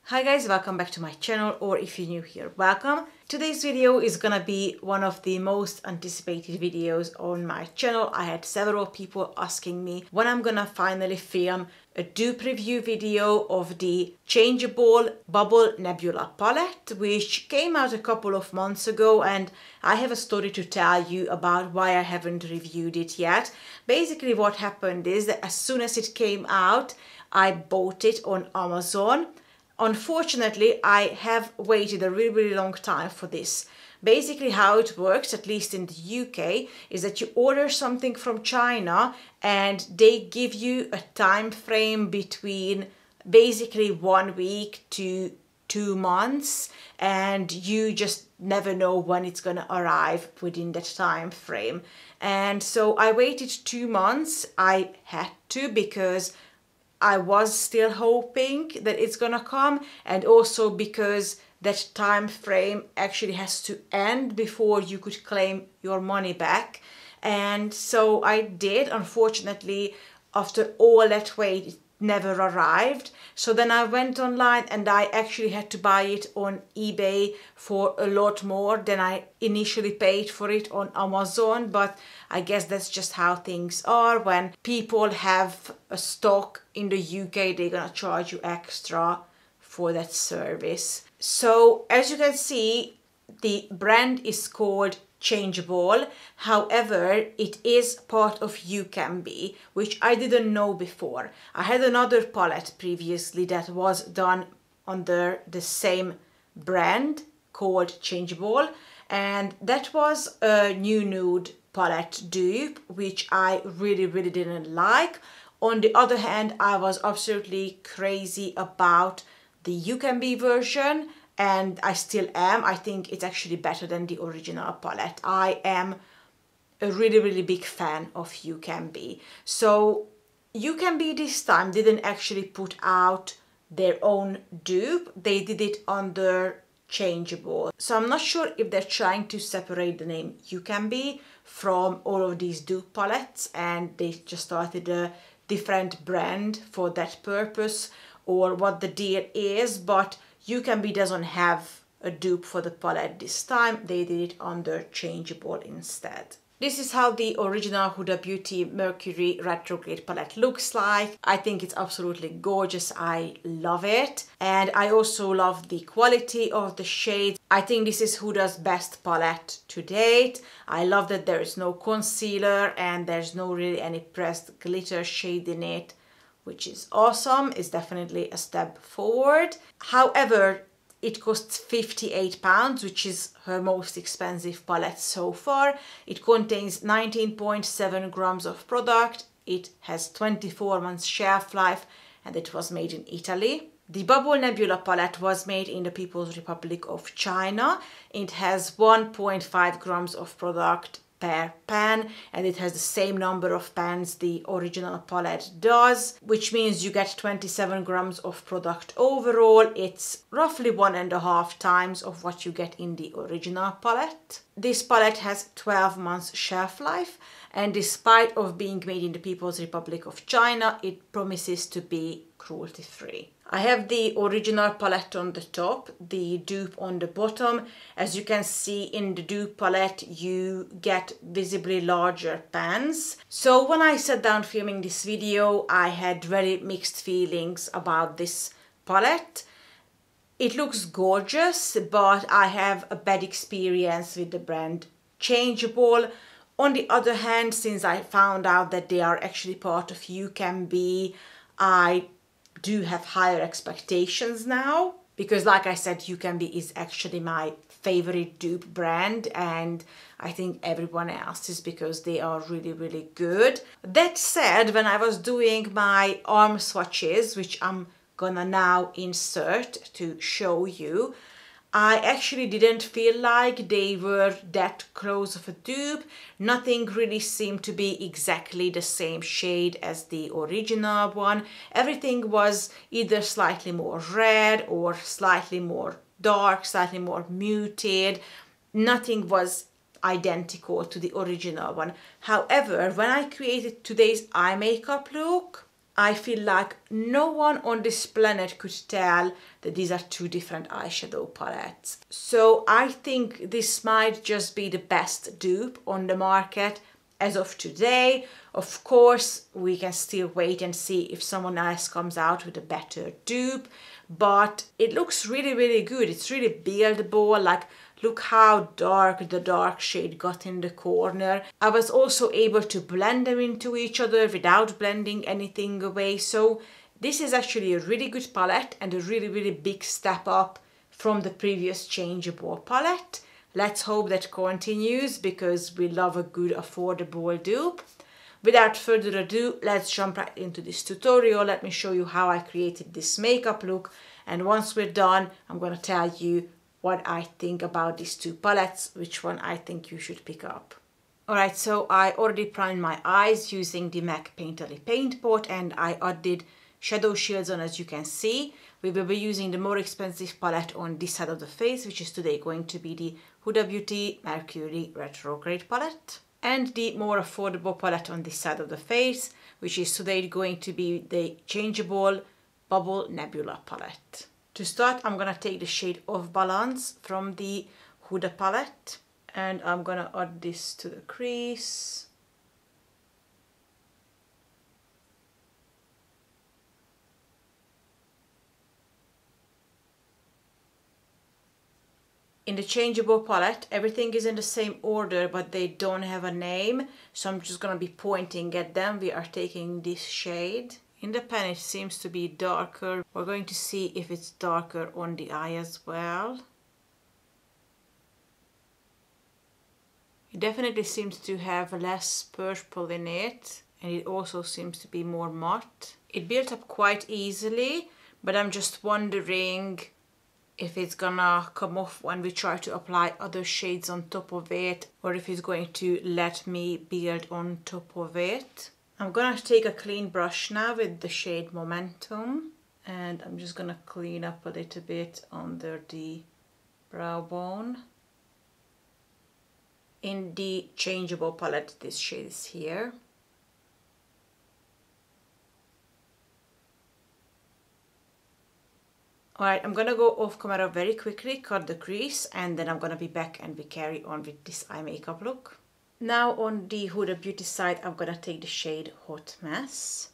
Hi guys, welcome back to my channel, or if you're new here, welcome. Today's video is gonna be one of the most anticipated videos on my channel. I had several people asking me when I'm gonna finally film a dupe review video of the Changeable Bubble Nebula palette, which came out a couple of months ago, and I have a story to tell you about why I haven't reviewed it yet. Basically what happened is that as soon as it came out, I bought it on Amazon. Unfortunately, I have waited a really long time for this. Basically how it works, at least in the UK, is that you order something from China and they give you a time frame between basically 1 week to 2 months, and you just never know when it's gonna arrive within that time frame. And so I waited 2 months. I had to, because I was still hoping that it's gonna come, and also because that time frame actually has to end before you could claim your money back. And so I did. Unfortunately, after all that wait, it never arrived. So then I went online and I actually had to buy it on eBay for a lot more than I initially paid for it on Amazon. But I guess that's just how things are. When people have a stock in the UK, they're gonna charge you extra for that service. So as you can see, the brand is called Changeable. However, it is part of Ucanbe, which I didn't know before. I had another palette previously that was done under the same brand called Changeable, and that was a new nude palette dupe, which I really didn't like. On the other hand, I was absolutely crazy about the Ucanbe version, and I still am. I think it's actually better than the original palette. I am a really big fan of Ucanbe. So Ucanbe this time didn't actually put out their own dupe. They did it under Changeable. So I'm not sure if they're trying to separate the name Ucanbe from all of these dupe palettes, and they just started a different brand for that purpose, or what the deal is. But Ucanbe doesn't have a dupe for the palette this time. They did it under Changeable instead. This is how the original Huda Beauty Mercury Retrograde palette looks like. I think it's absolutely gorgeous. I love it. And I also love the quality of the shades. I think this is Huda's best palette to date. I love that there is no concealer and there's no really any pressed glitter shade in it, which is awesome. It's definitely a step forward. However, it costs £58, which is her most expensive palette so far. It contains 19.7 grams of product. It has 24 months shelf life, and it was made in Italy. The Bubble Nebula palette was made in the People's Republic of China. It has 1.5 grams of product per pan, and it has the same number of pans the original palette does, which means you get 27 grams of product overall. It's roughly 1.5 times of what you get in the original palette. This palette has 12 months shelf life, and despite of being made in the People's Republic of China, it promises to be cruelty-free. I have the original palette on the top, the dupe on the bottom. As you can see, in the dupe palette you get visibly larger pans. So when I sat down filming this video, I had very mixed feelings about this palette. It looks gorgeous, but I have a bad experience with the brand Changeable. On the other hand, since I found out that they are actually part of Ucanbe, I do have higher expectations now, because like I said, Ucanbe is actually my favorite dupe brand, and I think everyone else is, because they are really good. That said, when I was doing my arm swatches, which I'm gonna now insert to show you, I actually didn't feel like they were that close of a dupe. Nothing really seemed to be exactly the same shade as the original one. Everything was either slightly more red or slightly more dark, slightly more muted. Nothing was identical to the original one. However, when I created today's eye makeup look, I feel like no one on this planet could tell that these are two different eyeshadow palettes. So I think this might just be the best dupe on the market as of today. Of course, we can still wait and see if someone else comes out with a better dupe, but it looks really, really good. It's really buildable. Like, look how dark the dark shade got in the corner. I was also able to blend them into each other without blending anything away. So this is actually a really good palette and a really, really big step up from the previous Changeable palette. Let's hope that continues because we love a good affordable dupe. Without further ado, let's jump right into this tutorial. Let me show you how I created this makeup look. And once we're done, I'm going to tell you what I think about these two palettes, which one I think you should pick up. Alright, so I already primed my eyes using the MAC Painterly Paint Pot, and I added shadow shields on, as you can see. We will be using the more expensive palette on this side of the face, which is today going to be the Huda Beauty Mercury Retrograde palette. And the more affordable palette on this side of the face, which is today going to be the Changeable Bubble Nebula palette. To start, I'm gonna take the shade Off Balance from the Huda palette, and I'm gonna add this to the crease. In the Changeable palette, everything is in the same order, but they don't have a name, so I'm just gonna be pointing at them. We are taking this shade. In the pen it seems to be darker. We're going to see if it's darker on the eye as well. It definitely seems to have less purple in it, and it also seems to be more matte. It built up quite easily, but I'm just wondering if it's gonna come off when we try to apply other shades on top of it, or if it's going to let me build on top of it. I'm gonna take a clean brush now with the shade Momentum, and I'm just gonna clean up a little bit under the brow bone. In the Changeable palette, this shade is here. Alright, I'm gonna go off camera very quickly, cut the crease, and then I'm gonna be back and we carry on with this eye makeup look. Now on the Huda Beauty side, I'm gonna take the shade Hot Mess.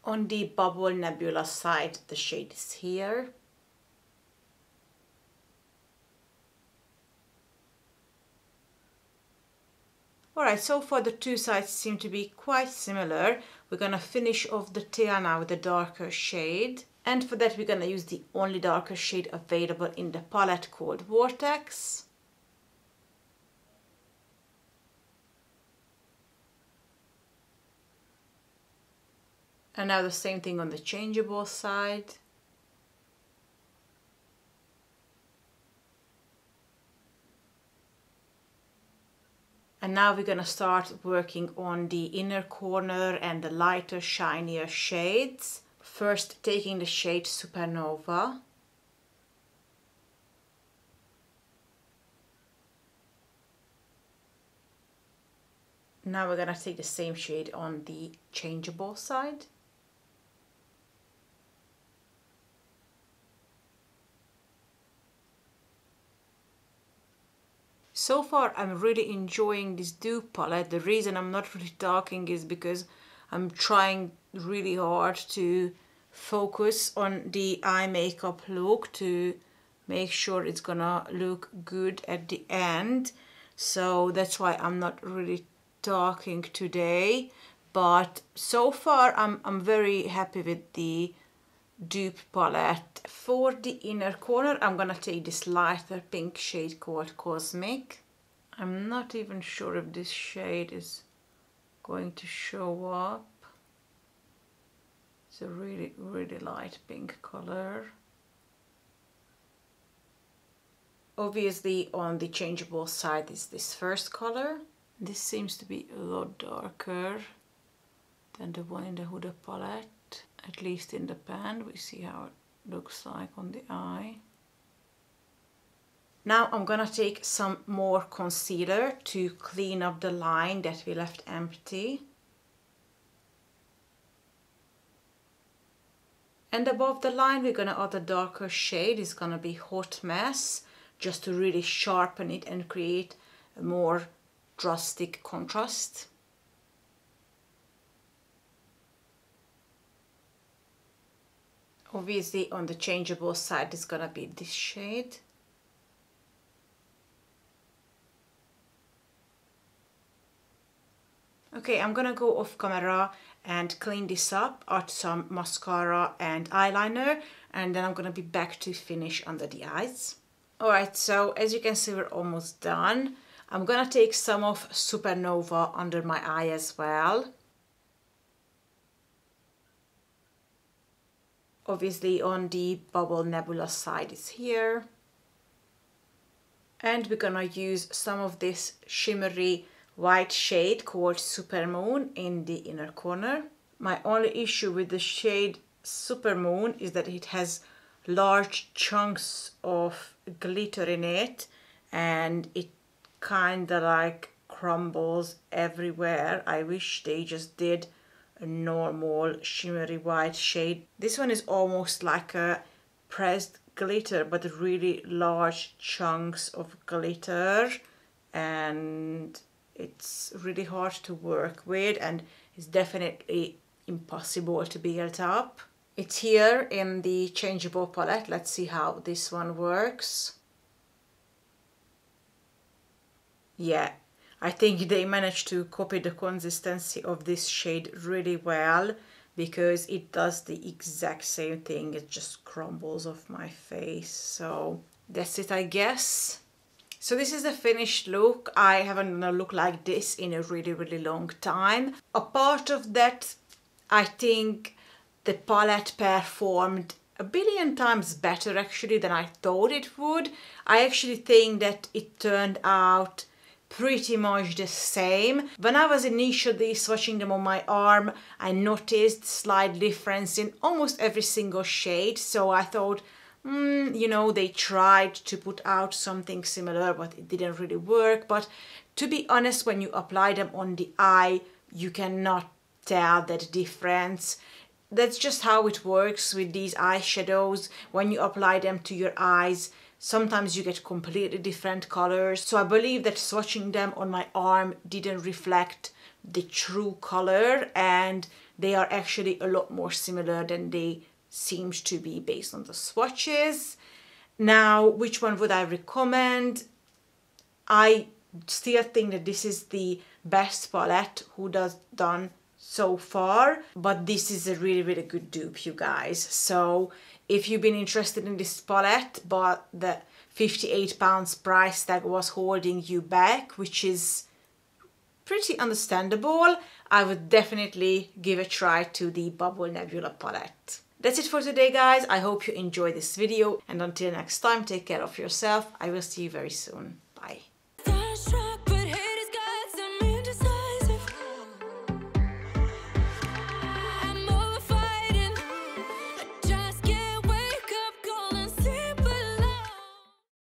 On the Bubble Nebula side, the shade is here. Alright, so far the two sides seem to be quite similar. We're gonna finish off the tail now with a darker shade. And for that we're gonna use the only darker shade available in the palette called Vortex. And now the same thing on the Changeable side. And now we're gonna start working on the inner corner and the lighter, shinier shades. First taking the shade Supernova. Now we're gonna take the same shade on the Changeable side. So far I'm really enjoying this dupe palette. The reason I'm not really talking is because I'm trying really hard to focus on the eye makeup look to make sure it's gonna look good at the end. So that's why I'm not really talking today. But so far I'm very happy with the dupe palette. For the inner corner, I'm gonna take this lighter pink shade called Cosmic. I'm not even sure if this shade is going to show up. It's a really, really light pink color. Obviously on the Changeable side is this first color. This seems to be a lot darker than the one in the Huda palette. At least in the pan, we see how it looks like on the eye. Now I'm gonna take some more concealer to clean up the line that we left empty. And above the line we're gonna add a darker shade. It's gonna be Hot Mess, just to really sharpen it and create a more drastic contrast. Obviously on the Changeable side it's gonna be this shade. Okay, I'm gonna go off camera and clean this up, add some mascara and eyeliner, and then I'm gonna be back to finish under the eyes. Alright, so as you can see we're almost done. I'm gonna take some of Supernova under my eye as well. Obviously on the Bubble Nebula side is here. And we're gonna use some of this shimmery white shade called Supermoon in the inner corner. My only issue with the shade Supermoon is that it has large chunks of glitter in it and it kinda like crumbles everywhere. I wish they just did a normal shimmery white shade. This one is almost like a pressed glitter, but really large chunks of glitter, and it's really hard to work with and it's definitely impossible to build up. It's here in the Changeable palette. Let's see how this one works. Yeah, I think they managed to copy the consistency of this shade really well, because it does the exact same thing. It just crumbles off my face. So that's it, I guess. So this is the finished look. I haven't done a look like this in a really long time. A part of that, I think the palette performed a billion times better actually than I thought it would. I actually think that it turned out pretty much the same. When I was initially swatching them on my arm, I noticed slight difference in almost every single shade. So I thought, you know, they tried to put out something similar, but it didn't really work. But to be honest, when you apply them on the eye, you cannot tell that difference. That's just how it works with these eyeshadows. When you apply them to your eyes, sometimes you get completely different colors. So I believe that swatching them on my arm didn't reflect the true color, and they are actually a lot more similar than they seemed to be based on the swatches. Now, which one would I recommend? I still think that this is the best palette Huda's done so far, but this is a really good dupe, you guys. So if you've been interested in this palette but the £58 price tag was holding you back, which is pretty understandable, I would definitely give a try to the Bubble Nebula palette. That's it for today, guys. I hope you enjoyed this video, and until next time, take care of yourself. I will see you very soon.